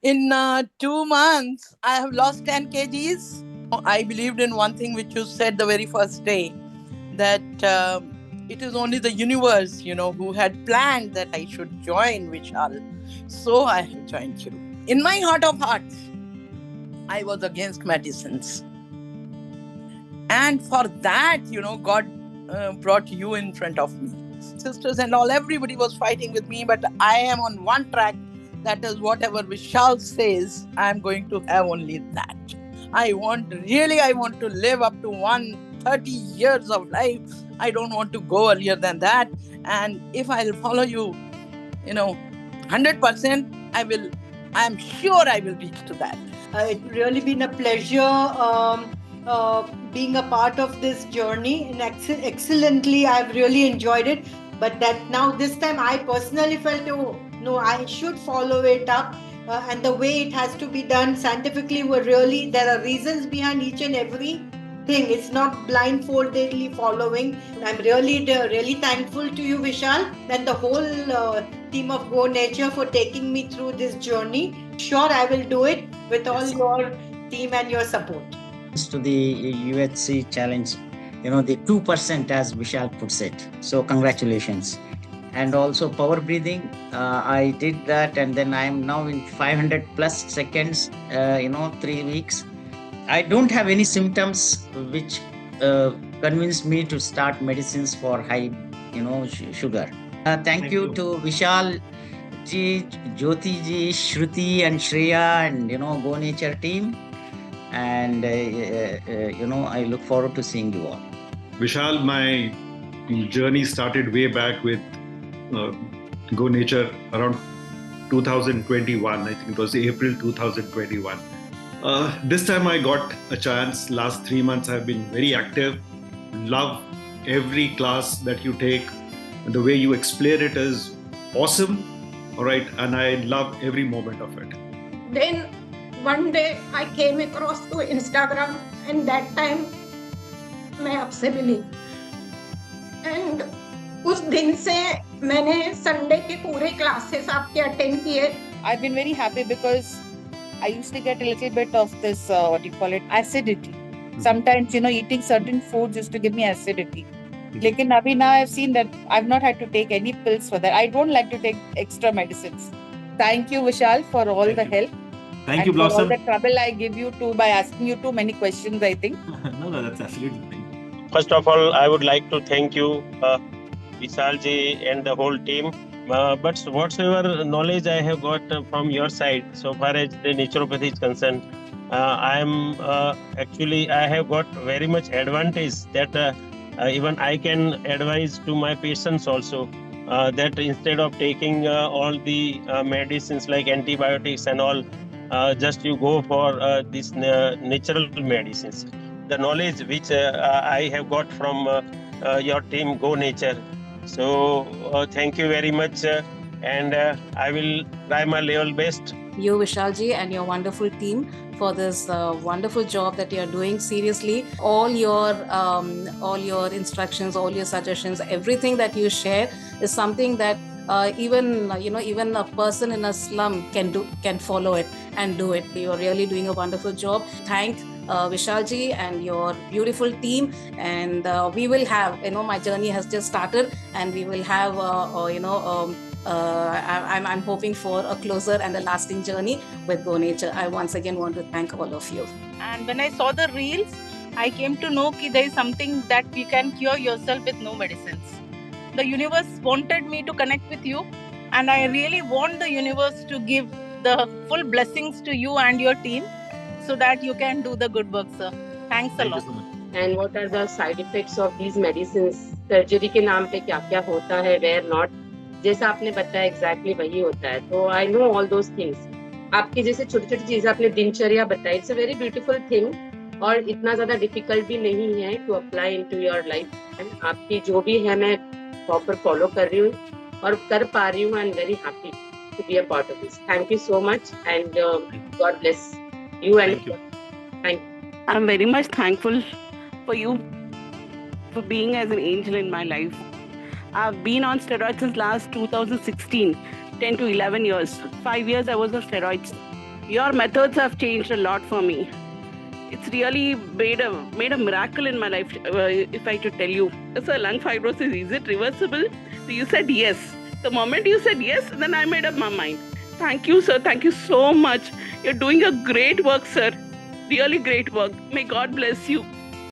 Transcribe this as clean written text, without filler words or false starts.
In 2 months, I have lost 10 kgs. I believed in one thing which you said the very first day, that it is only the universe, who had planned that I should join Vishal. So I have joined you. In my heart of hearts, I was against medicines. And for that, God brought you in front of me. Sisters and all, everybody was fighting with me, but I am on one track. That is whatever Vishal says, I'm going to have only that. I want to live up to 130 years of life. I don't want to go earlier than that. And if I'll follow you, 100%, I'm sure I will reach to that. It's really been a pleasure being a part of this journey, and excellently, I've really enjoyed it. But that now this time, I personally felt, oh no, I should follow it up, and the way it has to be done scientifically. There are reasons behind each and every thing. It's not blindfoldedly following. I'm really thankful to you, Vishal, and the whole team of Go Nature for taking me through this journey. Sure, I will do it with all your team and your support. To the UHC challenge, the 2%, as Vishal puts it. So congratulations. And also power breathing, I did that, and then I'm now in 500 plus seconds, 3 weeks. I don't have any symptoms which convinced me to start medicines for high, sugar. Thank you to Vishal ji, Jyoti ji, Shruti and Shreya, and Go Nature team. And I look forward to seeing you all. Vishal, my journey started way back with Go Nature around 2021. I think it was April 2021. This time I got a chance. Last 3 months I've been very active. Love every class that you take. The way you explain it is awesome. All right, and I love every moment of it. Then one day I came across to Instagram, and that time मैं आपसे मिली, and उस दिन से मैंने Sunday के पूरे classes आपके attend किए. I've been very happy because I used to get a little bit of this, acidity. Sometimes, eating certain foods used to give me acidity. Lekin abhi now I've seen that I've not had to take any pills for that. I don't like to take extra medicines. Thank you, Vishal, for all the help. Thank you, Blossom. For all the trouble I give you too by asking you too many questions, I think. No, that's absolutely fine. First of all, I would like to thank you, Vishal ji and the whole team. But whatsoever knowledge I have got from your side, so far as the naturopathy is concerned, I have got very much advantage that even I can advise to my patients also that instead of taking all the medicines like antibiotics and all, just you go for these natural medicines. The knowledge which I have got from your team Go Nature. So thank you very much, and I will try my level best. You, Vishalji, and your wonderful team for this wonderful job that you're doing. Seriously, all your instructions, all your suggestions, everything that you share is something that even a person in a slum can follow it and do it. You're really doing a wonderful job. Thank Vishalji and your beautiful team, and we will have, my journey has just started, and we will have I'm hoping for a closer and a lasting journey with Go Nature. I once again want to thank all of you. And when I saw the reels, I came to know that there is something that you can cure yourself with no medicines. The universe wanted me to connect with you, and I really want the universe to give the full blessings to you and your team so that you can do the good work, sir. Thanks a lot. And what are the side effects of these medicines? Surgery के नाम पे क्या क्या होता है, where not, जैसा आपने बताया exactly वही होता है. तो I know all those things. आपकी जैसे छोटी छोटी चीजें आपने दिनचर्या बताई, it's a very beautiful thing, और इतना ज्यादा difficult भी नहीं है to apply into your life. आपकी जो भी है मैं proper follow कर रही हूँ और कर पा रही हूँ. I'm very happy to be a part of this. Thank you so much, and God bless you and thank you. I'm very much thankful for you for being as an angel in my life. I've been on steroids since last 2016, 10 to 11 years. 5 years I was on steroids. Your methods have changed a lot for me. It's really made a miracle in my life, if I should tell you. So lung fibrosis, is it reversible? So you said yes. The moment you said yes, then I made up my mind. Thank you, sir. Thank you so much. You're doing a great work, sir. Really great work. May God bless you.